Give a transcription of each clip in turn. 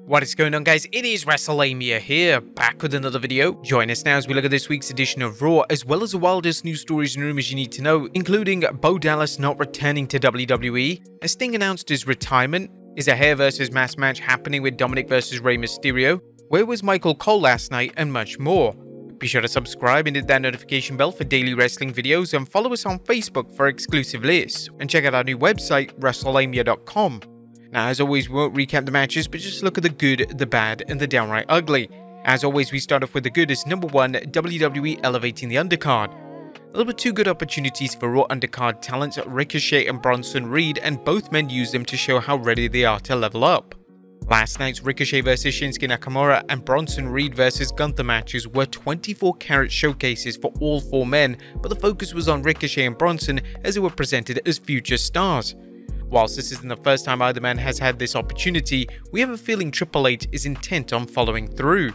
What is going on, guys? It is Wrestlelamia here, back with another video. Join us now as we look at this week's edition of Raw, as well as the wildest news stories and rumors you need to know, including Bo Dallas not returning to WWE, as Sting announced his retirement, is a hair versus mask match happening with Dominik versus Rey Mysterio, where was Michael Cole last night, and much more. Be sure to subscribe and hit that notification bell for daily wrestling videos, and follow us on Facebook for exclusive lists, and check out our new website, Wrestlelamia.com. Now, as always, we won't recap the matches, but just look at the good, the bad, and the downright ugly. As always, we start off with the good as number 1, WWE elevating the undercard. There were 2 good opportunities for Raw undercard talents, Ricochet and Bronson Reed, and both men used them to show how ready they are to level up. Last night's Ricochet vs Shinsuke Nakamura and Bronson Reed vs Gunther matches were 24-carat showcases for all 4 men, but the focus was on Ricochet and Bronson as they were presented as future stars. Whilst this isn't the first time either man has had this opportunity, we have a feeling Triple H is intent on following through.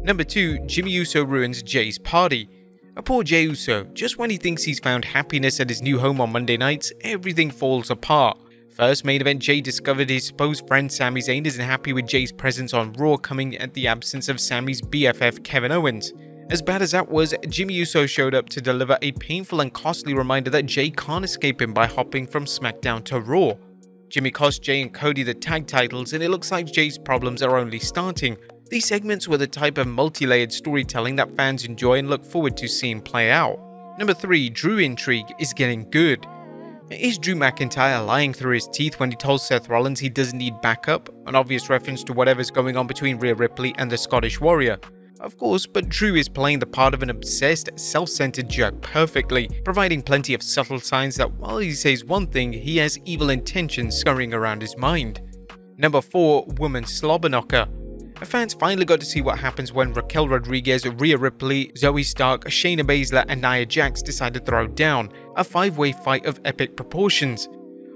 Number 2, Jimmy Uso ruins Jay's party. A poor Jey Uso, just when he thinks he's found happiness at his new home on Monday nights, everything falls apart. First, main event Jay discovered his supposed friend Sami Zayn isn't happy with Jay's presence on Raw coming at the absence of Sami's BFF Kevin Owens. As bad as that was, Jimmy Uso showed up to deliver a painful and costly reminder that Jay can't escape him by hopping from SmackDown to Raw. Jimmy cost Jay and Cody the tag titles, and it looks like Jay's problems are only starting. These segments were the type of multi-layered storytelling that fans enjoy and look forward to seeing play out. Number 3, Drew intrigue is getting good. Is Drew McIntyre lying through his teeth when he told Seth Rollins he doesn't need backup? An obvious reference to whatever's going on between Rhea Ripley and the Scottish Warrior. Of course, but Drew is playing the part of an obsessed, self-centered jerk perfectly, providing plenty of subtle signs that while he says one thing, he has evil intentions scurrying around his mind. Number 4, Woman Slobber Knocker. Fans finally got to see what happens when Raquel Rodriguez, Rhea Ripley, Zoe Stark, Shayna Baszler and Nia Jax decide to throw down, a 5-way fight of epic proportions.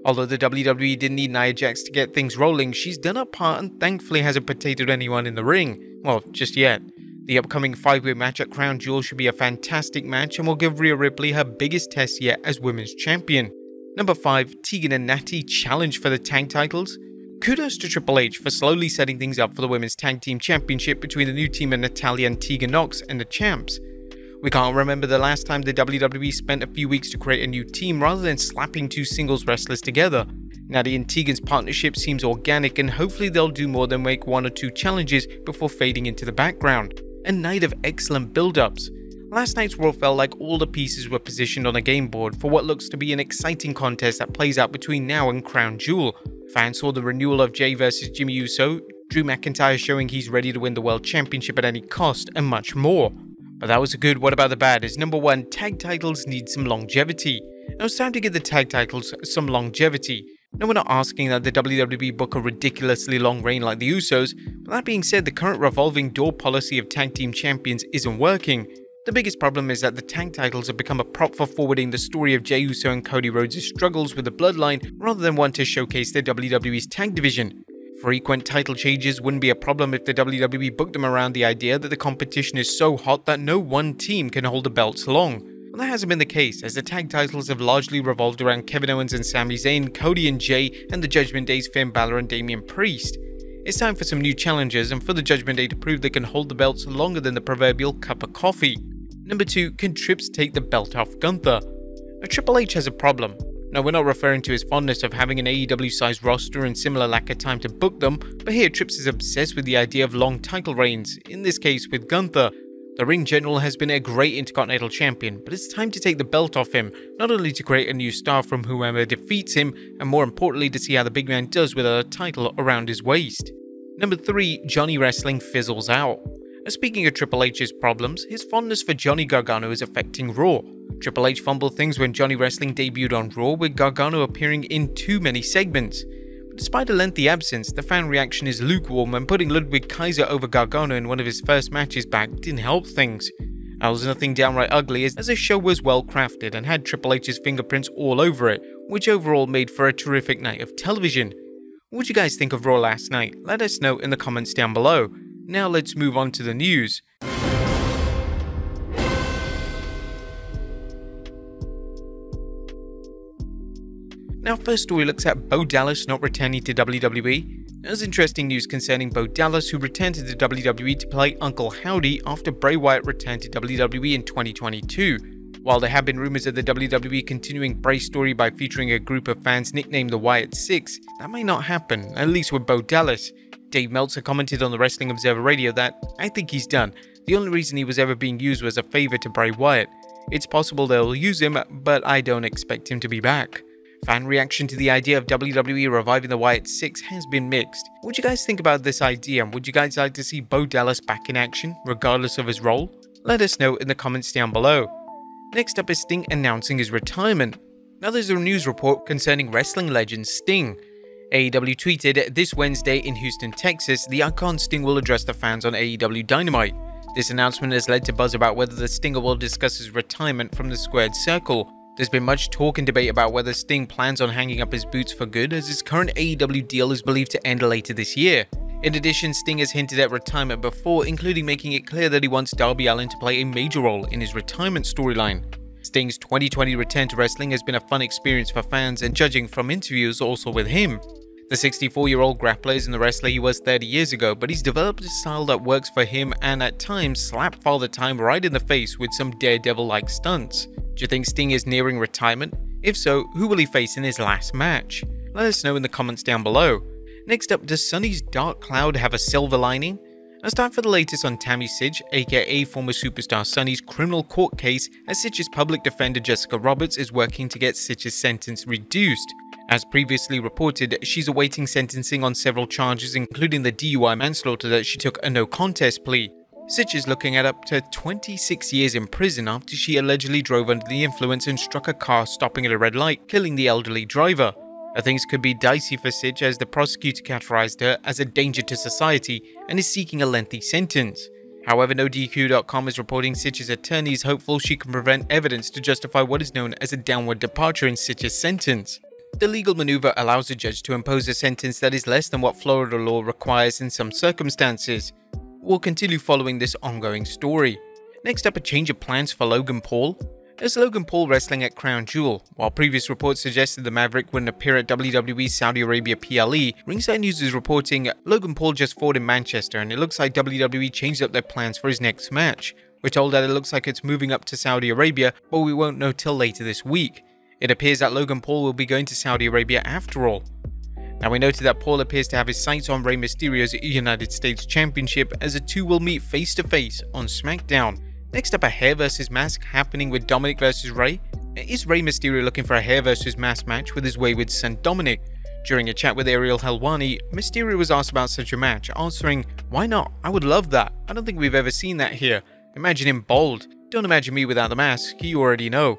Although the WWE didn't need Nia Jax to get things rolling, she's done her part and thankfully hasn't potatoed anyone in the ring. Well, just yet. The upcoming 5-way match at Crown Jewel should be a fantastic match and will give Rhea Ripley her biggest test yet as Women's Champion. Number 5, Tegan and Natty challenge for the tag titles. Kudos to Triple H for slowly setting things up for the Women's Tag Team Championship between the new team of Natalya and Tegan Nox and the champs. We can't remember the last time the WWE spent a few weeks to create a new team rather than slapping 2 singles wrestlers together. Natty and Tegan's partnership seems organic, and hopefully they'll do more than make 1 or 2 challenges before fading into the background. A night of excellent build-ups. Last night's Raw felt like all the pieces were positioned on a game board for what looks to be an exciting contest that plays out between now and Crown Jewel. Fans saw the renewal of Jay vs Jimmy Uso, Drew McIntyre showing he's ready to win the World Championship at any cost, and much more. But that was a good. What about the bad? Is number 1, tag titles need some longevity. Now it's time to give the tag titles some longevity. No, we're not asking that the WWE book a ridiculously long reign like the Usos, but that being said, the current revolving door policy of tag team champions isn't working. The biggest problem is that the tag titles have become a prop for forwarding the story of Jey Uso and Cody Rhodes' struggles with the bloodline rather than one to showcase the WWE's tag division. Frequent title changes wouldn't be a problem if the WWE booked them around the idea that the competition is so hot that no one team can hold the belts long. Well, that hasn't been the case, as the tag titles have largely revolved around Kevin Owens and Sami Zayn, Cody and Jay, and the Judgment Day's Finn Balor and Damian Priest. It's time for some new challengers and for the Judgment Day to prove they can hold the belts longer than the proverbial cup of coffee. Number 2, can Trips take the belt off Gunther? Now, Triple H has a problem. Now, we're not referring to his fondness of having an AEW-sized roster and similar lack of time to book them, but here Trips is obsessed with the idea of long title reigns, in this case with Gunther. The ring general has been a great Intercontinental Champion, but it's time to take the belt off him, not only to create a new star from whoever defeats him, and more importantly to see how the big man does without a title around his waist. Number 3, Johnny Wrestling fizzles out. Now, speaking of Triple H's problems, his fondness for Johnny Gargano is affecting Raw. Triple H fumbled things when Johnny Wrestling debuted on Raw, with Gargano appearing in too many segments. But despite a lengthy absence, the fan reaction is lukewarm, and putting Ludwig Kaiser over Gargano in one of his first matches back didn't help things. That was nothing downright ugly, as the show was well crafted and had Triple H's fingerprints all over it, which overall made for a terrific night of television. What did you guys think of Raw last night? Let us know in the comments down below. Now let's move on to the news. Now, first story looks at Bo Dallas not returning to WWE. There's interesting news concerning Bo Dallas, who returned to the WWE to play Uncle Howdy after Bray Wyatt returned to WWE in 2022. While there have been rumors of the WWE continuing Bray's story by featuring a group of fans nicknamed the Wyatt Six, that may not happen, at least with Bo Dallas. Dave Meltzer commented on the Wrestling Observer Radio that, "I think he's done. The only reason he was ever being used was a favor to Bray Wyatt. It's possible they'll use him, but I don't expect him to be back." Fan reaction to the idea of WWE reviving the Wyatt Six has been mixed. What do you guys think about this idea? Would you guys like to see Bo Dallas back in action, regardless of his role? Let us know in the comments down below. Next up is Sting announcing his retirement. Now there's a news report concerning wrestling legend Sting. AEW tweeted, "This Wednesday in Houston, Texas, the icon Sting will address the fans on AEW Dynamite." This announcement has led to buzz about whether the Stinger will discuss his retirement from the squared circle. There's been much talk and debate about whether Sting plans on hanging up his boots for good, as his current AEW deal is believed to end later this year. In addition, Sting has hinted at retirement before, including making it clear that he wants Darby Allin to play a major role in his retirement storyline. Sting's 2020 return to wrestling has been a fun experience for fans, and judging from interviews also with him. The 64-year-old grappler isn't the wrestler he was 30 years ago, but he's developed a style that works for him and at times slap Father Time right in the face with some daredevil-like stunts. Do you think Sting is nearing retirement? If so, who will he face in his last match? Let us know in the comments down below. Next up, does Sunny's dark cloud have a silver lining? Now it's time for the latest on Tammy Sytch, aka former superstar Sunny's criminal court case, as Sytch's public defender Jessica Roberts is working to get Sytch's sentence reduced. As previously reported, she's awaiting sentencing on several charges, including the DUI manslaughter that she took a no-contest plea. Sytch is looking at up to 26 years in prison after she allegedly drove under the influence and struck a car stopping at a red light, killing the elderly driver. Now, things could be dicey for Sytch, as the prosecutor categorized her as a danger to society and is seeking a lengthy sentence. However, NoDQ.com is reporting Sytch's attorney is hopeful she can prevent evidence to justify what is known as a downward departure in Sytch's sentence. The legal maneuver allows a judge to impose a sentence that is less than what Florida law requires in some circumstances. We'll continue following this ongoing story. Next up, a change of plans for Logan Paul. There's Logan Paul wrestling at Crown Jewel. While previous reports suggested the Maverick wouldn't appear at WWE Saudi Arabia PLE, Ringside News is reporting Logan Paul just fought in Manchester, and it looks like WWE changed up their plans for his next match. We're told that it looks like it's moving up to Saudi Arabia, but we won't know till later this week. It appears that Logan Paul will be going to Saudi Arabia after all. Now, we noted that Paul appears to have his sights on Rey Mysterio's United States Championship, as the two will meet face to face on SmackDown. Next up, a hair versus mask happening with Dominik versus Rey. Is Rey Mysterio looking for a hair versus mask match with his wayward son Dominik? During a chat with Ariel Helwani, Mysterio was asked about such a match, answering, "Why not? I would love that. I don't think we've ever seen that here. Imagine him bald. Don't imagine me without the mask, you already know."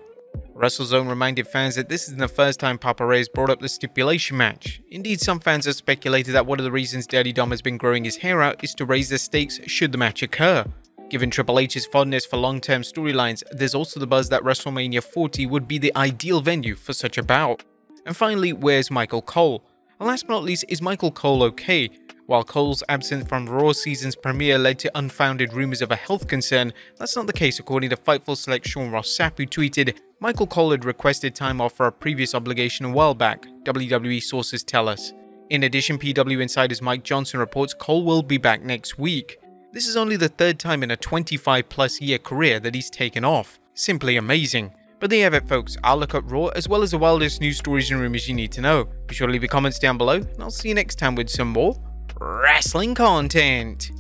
WrestleZone reminded fans that this isn't the first time Papa Reyes brought up the stipulation match. Indeed, some fans have speculated that one of the reasons Dirty Dom has been growing his hair out is to raise the stakes should the match occur. Given Triple H's fondness for long-term storylines, there's also the buzz that WrestleMania 40 would be the ideal venue for such a bout. And finally, where's Michael Cole? And last but not least, is Michael Cole okay? While Cole's absence from Raw season's premiere led to unfounded rumors of a health concern, that's not the case according to Fightful Select Sean Ross Sapp, who tweeted, "Michael Cole had requested time off for a previous obligation a while back, WWE sources tell us." In addition, PW Insider's Mike Johnson reports Cole will be back next week. This is only the third time in a 25+ year career that he's taken off. Simply amazing. But there you have it, folks. I'll look up Raw as well as the wildest news stories and rumors you need to know. Be sure to leave your comments down below, and I'll see you next time with some more wrestling content.